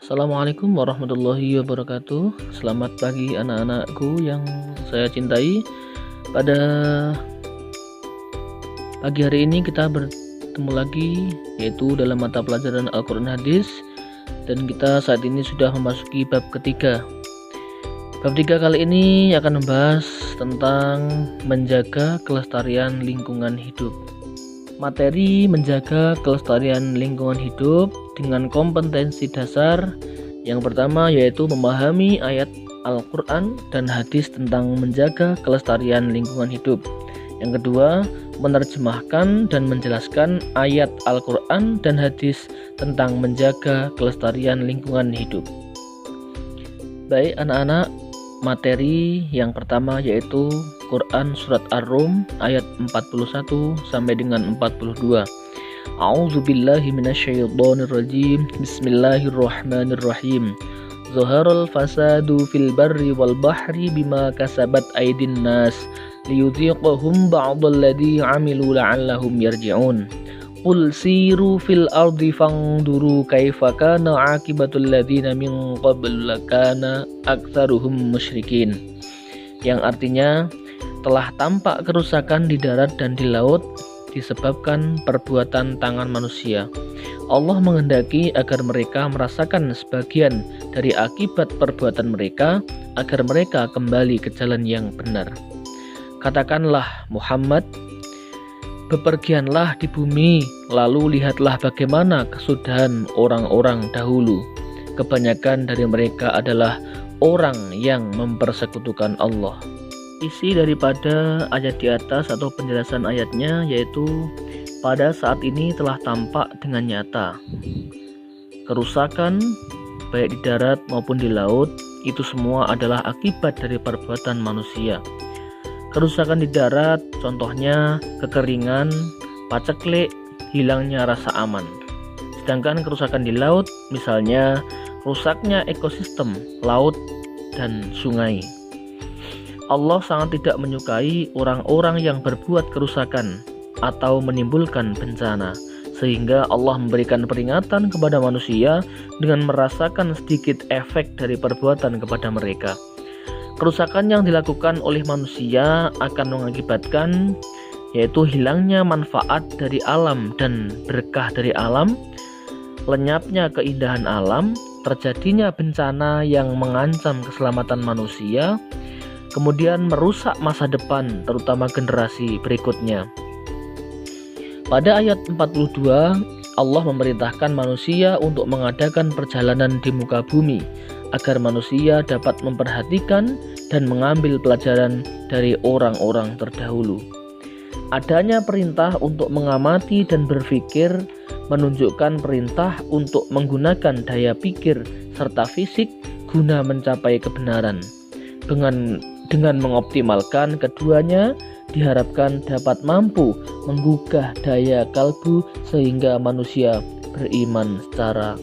Assalamualaikum warahmatullahi wabarakatuh. Selamat pagi anak-anakku yang saya cintai. Pada pagi hari ini kita bertemu lagi, yaitu dalam mata pelajaran Al-Quran Hadis. Dan kita saat ini sudah memasuki bab ketiga. Bab 3 kali ini akan membahas tentang menjaga kelestarian lingkungan hidup. Materi menjaga kelestarian lingkungan hidup dengan kompetensi dasar yang pertama yaitu memahami ayat Al-Quran dan hadis tentang menjaga kelestarian lingkungan hidup. Yang kedua, menerjemahkan dan menjelaskan ayat Al-Quran dan hadis tentang menjaga kelestarian lingkungan hidup. Baik anak-anak, materi yang pertama yaitu Quran Surat Ar-Rum ayat 41 sampai dengan 42. A'udzubillahi minasyaitonirrajim. Bismillahirrahmanirrahim. Zaharal fasadu fil barri wal bahri bima kasabat aydin nas liyudhiqahum ba'dalladzi 'amilu la'allahum yarji'un. Qul siru fil ardi fangduru kaifa kana 'aqibatul ladzina min qabl kana aktsaruhum musyrikin. Yang artinya, telah tampak kerusakan di darat dan di laut disebabkan perbuatan tangan manusia. Allah menghendaki agar mereka merasakan sebagian dari akibat perbuatan mereka, agar mereka kembali ke jalan yang benar. Katakanlah Muhammad, bepergianlah di bumi, lalu lihatlah bagaimana kesudahan orang-orang dahulu. Kebanyakan dari mereka adalah orang yang mempersekutukan Allah. Isi daripada ayat di atas atau penjelasan ayatnya yaitu pada saat ini telah tampak dengan nyata kerusakan baik di darat maupun di laut, itu semua adalah akibat dari perbuatan manusia. Kerusakan di darat contohnya kekeringan, paceklik, hilangnya rasa aman. Sedangkan kerusakan di laut misalnya rusaknya ekosistem laut dan sungai. Allah sangat tidak menyukai orang-orang yang berbuat kerusakan atau menimbulkan bencana, sehingga Allah memberikan peringatan kepada manusia dengan merasakan sedikit efek dari perbuatan kepada mereka. Kerusakan yang dilakukan oleh manusia akan mengakibatkan yaitu hilangnya manfaat dari alam dan berkah dari alam, lenyapnya keindahan alam, terjadinya bencana yang mengancam keselamatan manusia, kemudian merusak masa depan terutama generasi berikutnya. Pada ayat 42, Allah memerintahkan manusia untuk mengadakan perjalanan di muka bumi agar manusia dapat memperhatikan dan mengambil pelajaran dari orang-orang terdahulu. Adanya perintah untuk mengamati dan berpikir menunjukkan perintah untuk menggunakan daya pikir serta fisik guna mencapai kebenaran. Dengan mengoptimalkan keduanya, diharapkan dapat mampu menggugah daya kalbu sehingga manusia beriman secara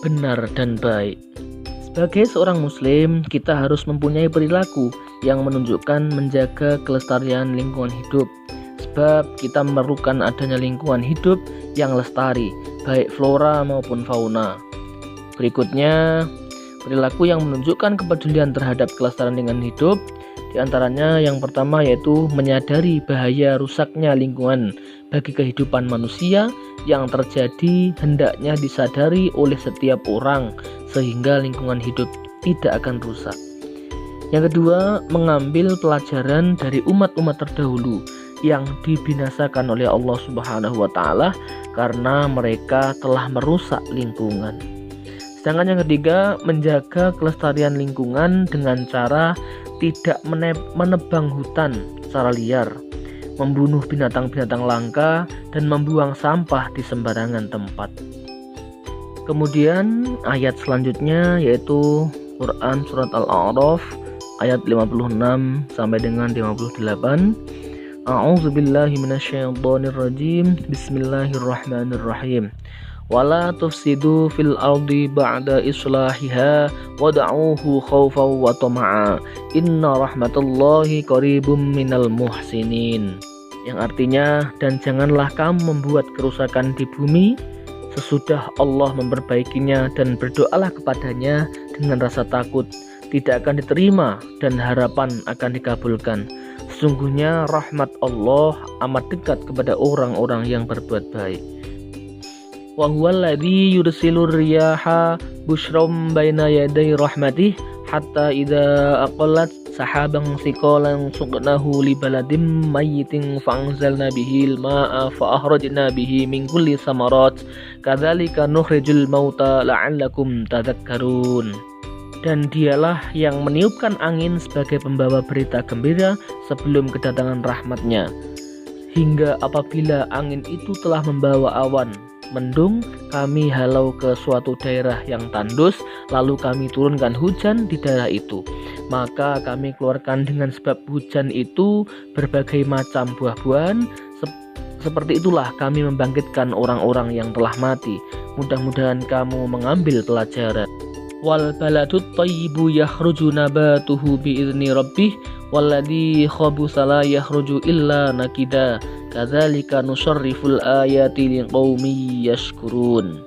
benar dan baik. Sebagai seorang muslim, kita harus mempunyai perilaku yang menunjukkan menjaga kelestarian lingkungan hidup. Sebab kita memerlukan adanya lingkungan hidup yang lestari, baik flora maupun fauna. Berikutnya, perilaku yang menunjukkan kepedulian terhadap kelestarian lingkungan hidup, diantaranya yang pertama yaitu menyadari bahaya rusaknya lingkungan bagi kehidupan manusia yang terjadi hendaknya disadari oleh setiap orang sehingga lingkungan hidup tidak akan rusak. Yang kedua, mengambil pelajaran dari umat-umat terdahulu yang dibinasakan oleh Allah Subhanahu wa Ta'ala karena mereka telah merusak lingkungan. Sedangkan yang ketiga, menjaga kelestarian lingkungan dengan cara tidak menebang hutan secara liar, membunuh binatang-binatang langka, dan membuang sampah di sembarangan tempat. Kemudian ayat selanjutnya yaitu Quran Surat Al-A'raf ayat 56 sampai dengan 58. A'udzubillahi minasyaitonirrajim. Bismillahirrahmanirrahim. Wala tufsidu fil ardi ba'da islahiha wad'uhu khawfan wa tama'a inna rahmatallahi qaribum minal muhsinin. Yang artinya, dan janganlah kamu membuat kerusakan di bumi sesudah Allah memperbaikinya, dan berdoalah kepadanya dengan rasa takut, tidak akan diterima dan harapan akan dikabulkan. Sesungguhnya rahmat Allah amat dekat kepada orang-orang yang berbuat baik. Wa huwal ladzi yursilur riyaha busyram baina yaday rahmatih hatta idza aqallat sahaban thiqalan suqnahu li baladin mayyitin fa'anzalna bihil ma'a fa akhrajna bihi min kulli samarat kadzalika nukhrijul mauta la'allakum tadhakkarun. Dan dialah yang meniupkan angin sebagai pembawa berita gembira sebelum kedatangan rahmatnya, hingga apabila angin itu telah membawa awan mendung, kami halau ke suatu daerah yang tandus, lalu kami turunkan hujan di daerah itu. Maka kami keluarkan dengan sebab hujan itu berbagai macam buah-buahan. Seperti itulah kami membangkitkan orang-orang yang telah mati. Mudah-mudahan kamu mengambil pelajaran. Wal baladut thayyibu yakhruju nabatuhu bi'izni rabbih walladzi khabutha la yakhruju illa nakida kadzalika nusarriful ayati liqaumin yashkurun.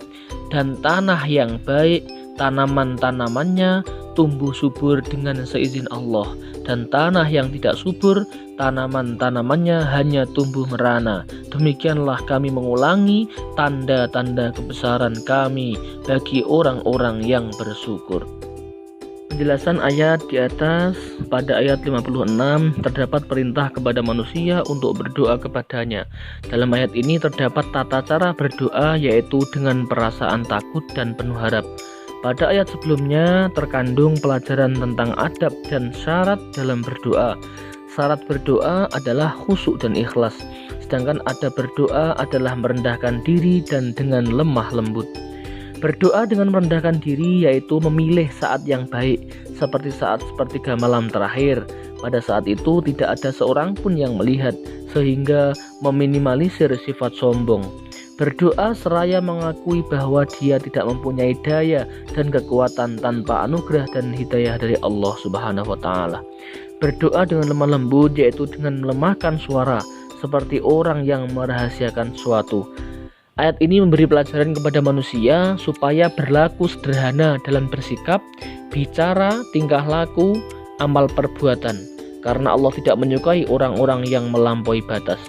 Dan tanah yang baik, tanaman-tanamannya tumbuh subur dengan seizin Allah, dan tanah yang tidak subur, tanaman-tanamannya hanya tumbuh merana. Demikianlah kami mengulangi tanda-tanda kebesaran kami bagi orang-orang yang bersyukur. Penjelasan ayat di atas. Pada ayat 56 terdapat perintah kepada manusia untuk berdoa kepadanya. Dalam ayat ini terdapat tata cara berdoa, yaitu dengan perasaan takut dan penuh harap. Pada ayat sebelumnya terkandung pelajaran tentang adab dan syarat dalam berdoa. Syarat berdoa adalah khusyuk dan ikhlas, sedangkan adab berdoa adalah merendahkan diri dan dengan lemah lembut. Berdoa dengan merendahkan diri yaitu memilih saat yang baik, seperti saat sepertiga malam terakhir. Pada saat itu tidak ada seorang pun yang melihat, sehingga meminimalisir sifat sombong. Berdoa seraya mengakui bahwa dia tidak mempunyai daya dan kekuatan tanpa anugerah dan hidayah dari Allah Subhanahu wa Ta'ala. Berdoa dengan lemah lembut yaitu dengan melemahkan suara, seperti orang yang merahasiakan sesuatu. Ayat ini memberi pelajaran kepada manusia supaya berlaku sederhana dalam bersikap, bicara, tingkah laku, amal perbuatan, karena Allah tidak menyukai orang-orang yang melampaui batas.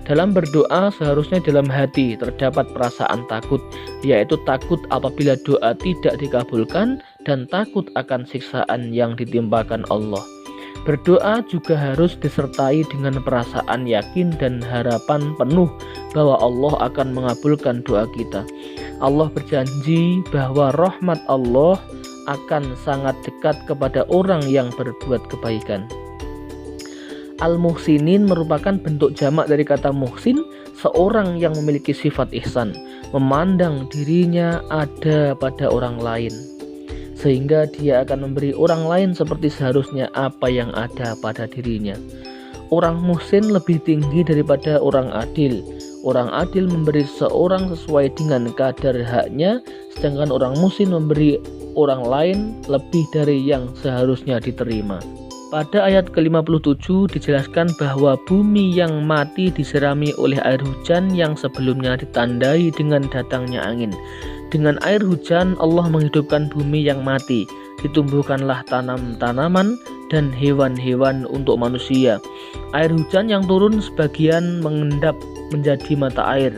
Dalam berdoa seharusnya dalam hati terdapat perasaan takut, yaitu takut apabila doa tidak dikabulkan dan takut akan siksaan yang ditimpakan Allah. Berdoa juga harus disertai dengan perasaan yakin dan harapan penuh bahwa Allah akan mengabulkan doa kita. Allah berjanji bahwa rahmat Allah akan sangat dekat kepada orang yang berbuat kebaikan. Al-Muhsinin merupakan bentuk jamak dari kata muhsin, seorang yang memiliki sifat ihsan, memandang dirinya ada pada orang lain, sehingga dia akan memberi orang lain seperti seharusnya apa yang ada pada dirinya. Orang muhsin lebih tinggi daripada orang adil. Orang adil memberi seorang sesuai dengan kadar haknya, sedangkan orang muhsin memberi orang lain lebih dari yang seharusnya diterima. Pada ayat ke-57 dijelaskan bahwa bumi yang mati diserami oleh air hujan yang sebelumnya ditandai dengan datangnya angin. Dengan air hujan Allah menghidupkan bumi yang mati. Ditumbuhkanlah tanam-tanaman dan hewan-hewan untuk manusia. Air hujan yang turun sebagian mengendap menjadi mata air,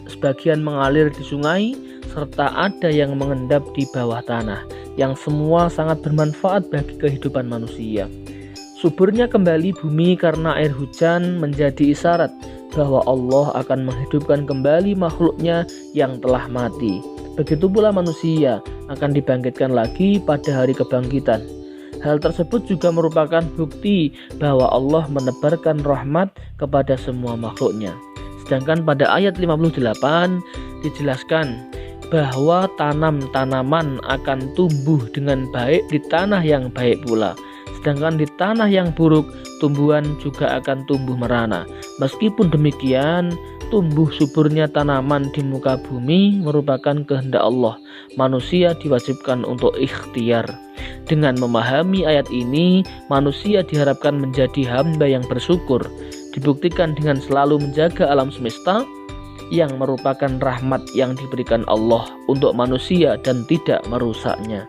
sebagian mengalir di sungai, serta ada yang mengendap di bawah tanah, yang semua sangat bermanfaat bagi kehidupan manusia. Suburnya kembali bumi karena air hujan menjadi isyarat bahwa Allah akan menghidupkan kembali makhluknya yang telah mati. Begitu pula manusia akan dibangkitkan lagi pada hari kebangkitan. Hal tersebut juga merupakan bukti bahwa Allah menebarkan rahmat kepada semua makhluknya. Sedangkan pada ayat 58 dijelaskan bahwa tanaman akan tumbuh dengan baik di tanah yang baik pula. Sedangkan di tanah yang buruk, tumbuhan juga akan tumbuh merana. Meskipun demikian, tumbuh suburnya tanaman di muka bumi merupakan kehendak Allah. Manusia diwajibkan untuk ikhtiar. Dengan memahami ayat ini, manusia diharapkan menjadi hamba yang bersyukur. Dibuktikan dengan selalu menjaga alam semesta yang merupakan rahmat yang diberikan Allah untuk manusia dan tidak merusaknya.